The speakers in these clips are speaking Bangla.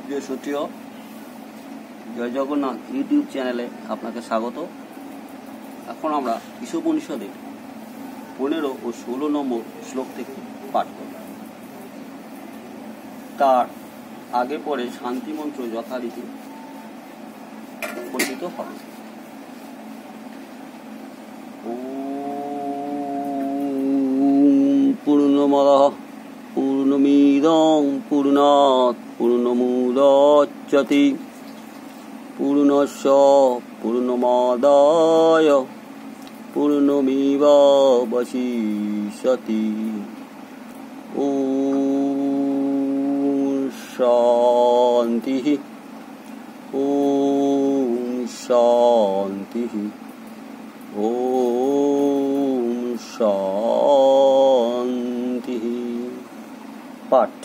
প্রিয় সতীয়, জয় জগন্নাথ ইউটিউব চ্যানেলে আপনাকে স্বাগত। এখন আমরা ঈশোপনিষদের 15 ও 16 নম্বর শ্লোক থেকে পাঠ করব। তার আগে পরে শান্তি মন্ত্র যথারীতি পঠিত হবে। পূর্ণমদঃ পূর্ণমিদং পূর্ণাৎ পূর্ণমুদচ্যতে পূর্ণস্য পূর্ণমাদায় পূর্ণমেবাবশিষ্যতি। ওম শান্তি ওম শান্তি ওম শান্তি। পাঠ।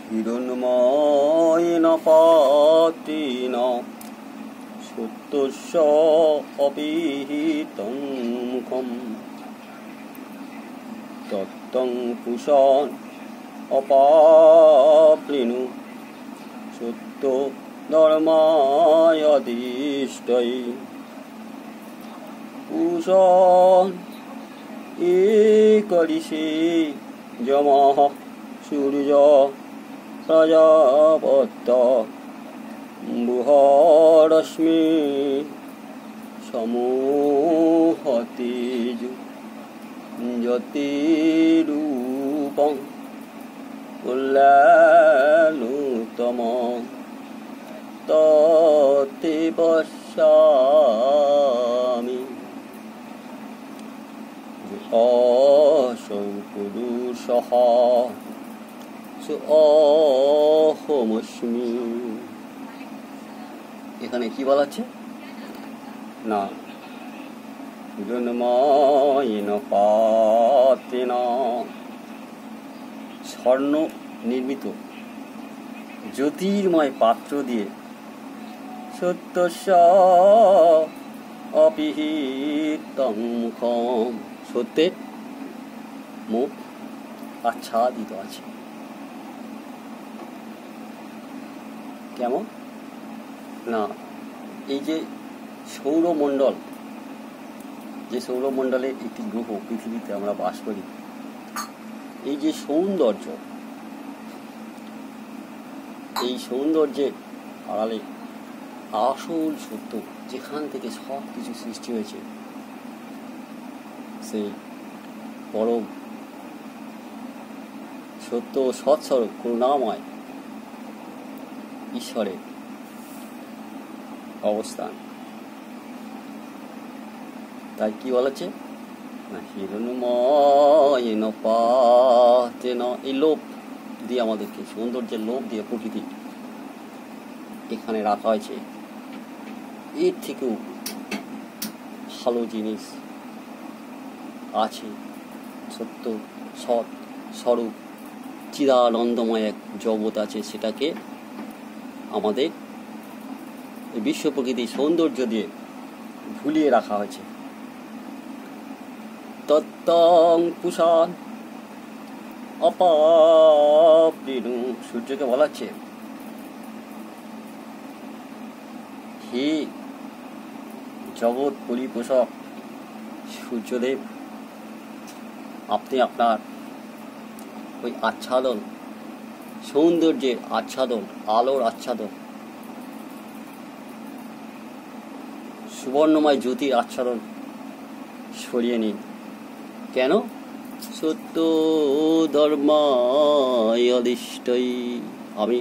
হিরণ্ময়েন পাত্রেণ সত্যস্য অপিহিতং মুখম তত্ত্বং পুষণ অপাপ্রেণু সত্য ধর্মায়দিষ্টৈ পুষণ একরিষে যমঃ সূর্য প্রজাপত্য বুহরশ্মি সমূহতেজু জ্যোতিরূপং কল্যাণোত্তম ততে পশ্যামি অসৌ পুরুষঃ অহমস্মি। এখানে কি বলা হচ্ছে না, হিরণ্ময়েন পাত্রেণ স্বর্ণ নির্মিত জ্যোতির্ময় পাত্র দিয়ে সত্যস্য অপিহিতং মুখম সত্যের মুখ আচ্ছাদিত আছে। কেমন না, এই যে সৌরমণ্ডল, যে সৌরমণ্ডলের একটি গ্রহ পৃথিবীতে আমরা বাস করি, এই যে সৌন্দর্য, এই সৌন্দর্যের আড়ালে আসল সত্য যেখান থেকে সব কিছু সৃষ্টি হয়েছে, সেই পরম সত্য সৎস্বরূপ করুণাময় ঈশ্বরের অবস্থান। তাই কি বলেছে না, হিরণ্ময়েন পাত্রেণ, এই লোভ দিয়ে আমাদেরকে, সৌন্দর্যের লোভ দিয়ে প্রকৃতি এখানে রাখা হয়েছে। এর থেকেও ভালো জিনিস আছে, সত্য সৎ স্বরূপ চিদানন্দময় এক জগৎ আছে, সেটাকে আমাদের বিশ্ব প্রকৃতির সৌন্দর্য দিয়ে ভুলিয়ে রাখা হয়েছে। তত্ত্বং পুষণ অপাপ্রেণু, সূর্যকে বলা হচ্ছে হে জগৎ পরিপোষক সূর্যদেব, আপনি আপনার ওই আচ্ছাদন, সৌন্দর্যের আচ্ছাদন, আলোর আচ্ছাদন, সুবর্ণময় জ্যোতির আচ্ছাদন সরিয়ে নিন। কেন? সত্য ধর্মায়দিষ্টৈ, আমি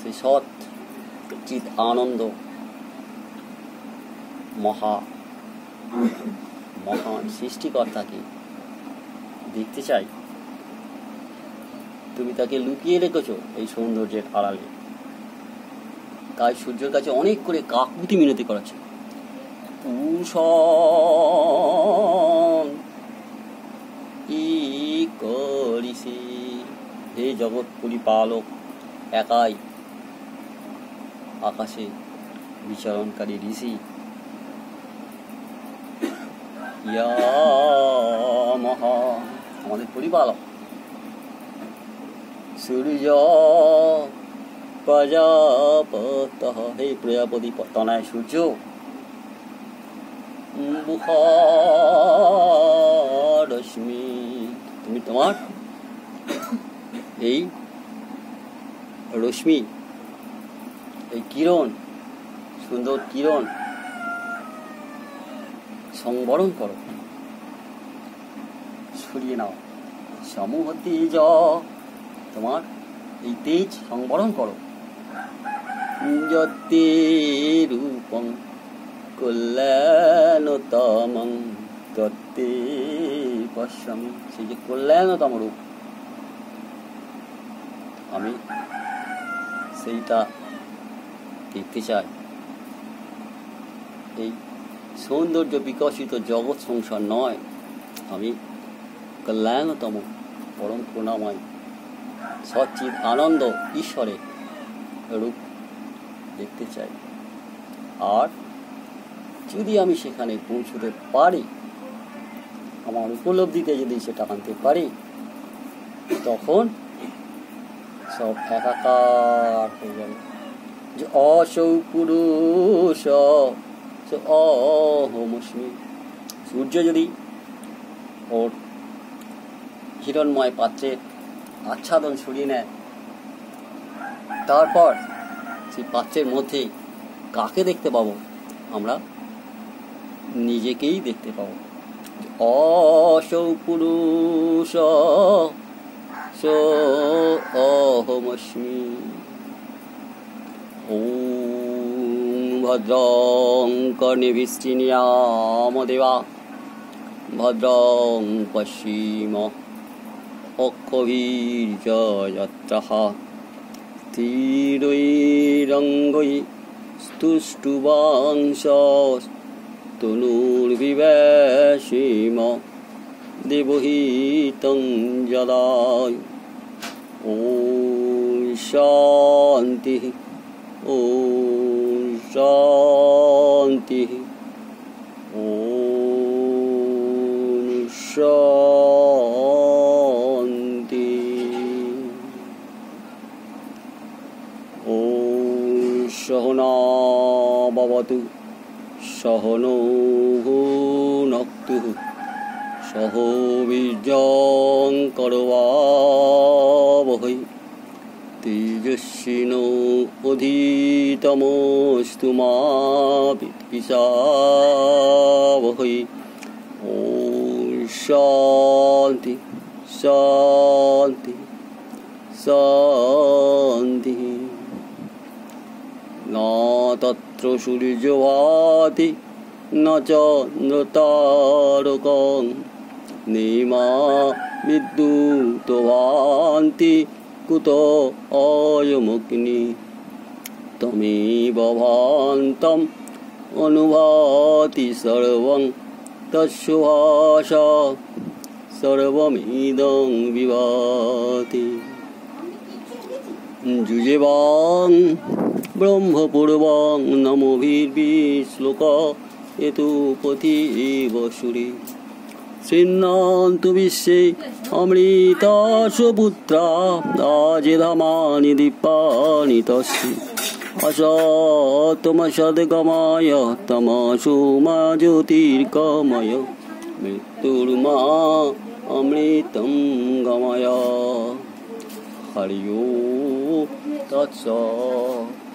সেই সৎ চিৎ আনন্দ মহান সৃষ্টিকর্তাকে দেখতে চাই। তুমি তাকে লুকিয়ে রেখেছো এই সৌন্দর্যের আড়ালে। তাই সূর্যের কাছে অনেক করে কাকুতি মিনতি করাচ্ছে, পুষণ একরিষে, হে জগৎ পরিপালক, একাই আকাশে বিচরণকারী ঋষি, ইয়া মহা, আমাদের পরিপালক, সূর্য প্রজাপতঃ, হে প্রজাপতি তনয় সূর্য, রশ্মি, তুমি তোমার এই রশ্মি, এই কিরণ, সুন্দর কিরণ সংবরণ করো, ছড়িয়ে নাও। সমূহ তেজ, তোমার এই তেজ সংবরণ করো। যতে রূপং কল্যাণতমং তত্তে পশ্যমি, সেই যে কল্যাণতম রূপ, আমি সেইটা দেখতে চাই। এই সৌন্দর্য বিকশিত জগৎ সংসার নয়, আমি কল্যাণতম পরম করুণাময় সচ্চিদ আনন্দ ঈশ্বরের রূপ দেখতে চাই। আর যদি আমি সেখানে পৌঁছতে পারি, আমার উপলব্ধিতে যদি সেটা আনতে পারি, তখন সব একাকার হয়ে যাবে। যে অসৌ পুরুষ অহমস্মি, সূর্য যদি ওর হিরণময় পাত্রে আচ্ছাদন সরিয়ে নেয়, তারপর সেই পাত্রের মধ্যে কাকে দেখতে পাবো? আমরা নিজেকেই দেখতে পাবো। অসৌ পুরুষ অহমস্মি। ওম ভদ্রং কর্ণেভিশ্চিন্যাম দেবা, ভদ্রং পশ্যিম অক্ষভির্যজত্রঃ, স্থিরৈরঙ্গৈ স্তুষ্টুবাংশস্তনুর্বিবেশিম দেবহিतं যদায়। ওম শান্তি, ওম শান্তি, ওম শান্তি। ওম সহনা ভবতু, সহনৌ ভুনক্তু, সহ বীর্যং করবাবহৈ, তেজস্বিনো অধিতমস্তু মা বিদ্বিষাবহৈ। ওম শান্তি শান্তি শান্তি। না তত্র সূর্যো ভাতি না চন্দ্রতারকং, নেমা বিদ্যুতো ভান্তি কুত অয়মগ্নি। তমেব ভান্তম অনুভাতি সর্বং, তস্য ভাষা সর্বমিদং বিভাতি। যুজেবাং ব্রহ্মপূর্বং নমোভির্বিশ্লোক এতু পথিব সুরে। শৃণ্বন্তু বিশ্বে অমৃতাসু পুত্রা, আজেধামানি দীপানি তস্মি। অসতমসদ্গময় তমসো মা জ্যোতির্গময়, মৃত্যুর্মা অমৃতং গময়। হরি ওম তৎসৎ।